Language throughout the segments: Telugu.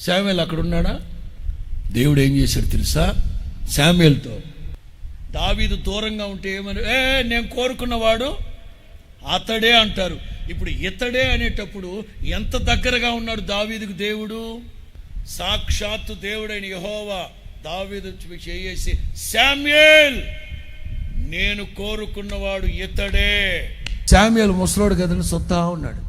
శామ్యూయల్ అక్కడ ఉన్నాడా? దేవుడు ఏం చేశాడు తెలుసా? శామ్యూయల్తో దావీదు దూరంగా ఉంటే ఏమని, నేను కోరుకున్నవాడు అతడే అంటారు. ఇప్పుడు ఇతడే అనేటప్పుడు ఎంత దగ్గరగా ఉన్నాడు దావీదుకు దేవుడు? సాక్షాత్తు దేవుడైన యెహోవా దావీదు చేసి, శామ్యూయల్ నేను కోరుకున్నవాడు ఇతడే. శామ్యూయల్ ముసలోడు కదని సొత్తా ఉన్నాడు.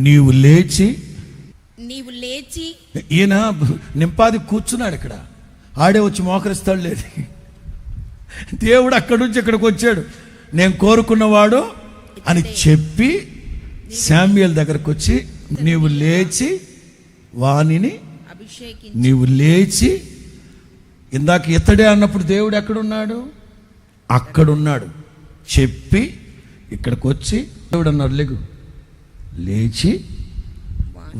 నీవు లేచి ఈయన నింపాది కూర్చున్నాడు ఇక్కడ, ఆడే వచ్చి మోకరిస్తాడు లేదు. దేవుడు అక్కడి నుంచి ఇక్కడికి వచ్చాడు. నేను కోరుకున్నవాడు అని చెప్పి శామ్యూయల్ దగ్గరకు వచ్చి, నీవు లేచి వానిని నీవు లేచి, ఇందాక ఇతడే అన్నప్పుడు దేవుడు ఎక్కడున్నాడు? అక్కడున్నాడు. చెప్పి ఇక్కడికి వచ్చి దేవుడు అన్నాడు, లేగు, లేచి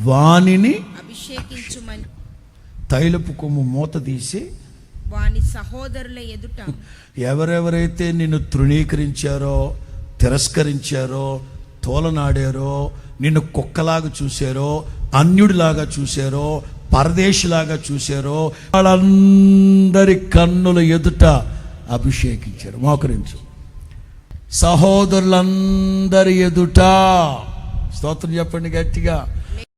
వానిని అభిషేకించుమని తైలపు కొమ్ము మూత తీసి వాని సహోదరుల ఎదుట ఎవరెవరైతే నిన్ను తృణీకరించారో, తిరస్కరించారో, తోలనాడారో, నిన్ను కుక్కలాగా చూశారో, అన్యుడిలాగా చూశారో, పరదేశిలాగా చూశారో, వాళ్ళందరి కన్నుల ఎదుట అభిషేకించారు. మోకరించు. సహోదరులందరి ఎదుట స్తోత్రం చెప్పండి గట్టిగా.